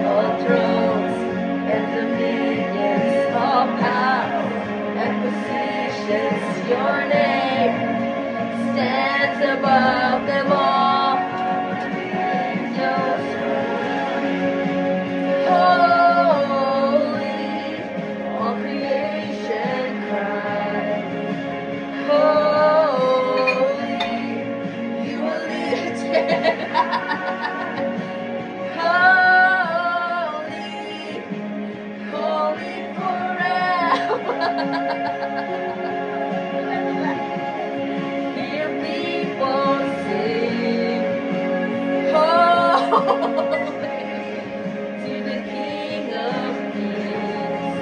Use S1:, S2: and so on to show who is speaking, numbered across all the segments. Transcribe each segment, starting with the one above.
S1: All thrones and dominions, all power and positions, your name stands above them all. Angels holy, all creation cries, holy, you are lifted high. Holy, holy forever. Hear people sing, holy to the King of Kings.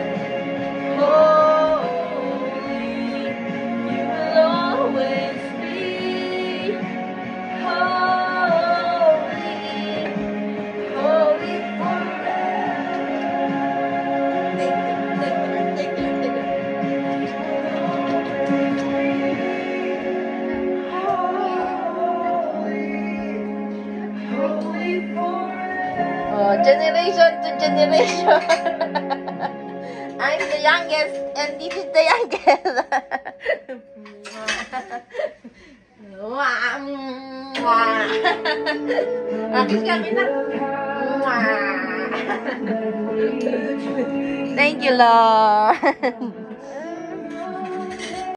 S1: Holy, you will always be. Holy, holy forever. Take it. Holy forever. Oh, generation to generation. I'm the youngest, and this is the youngest. Kiss kami na. Thank you, Lord.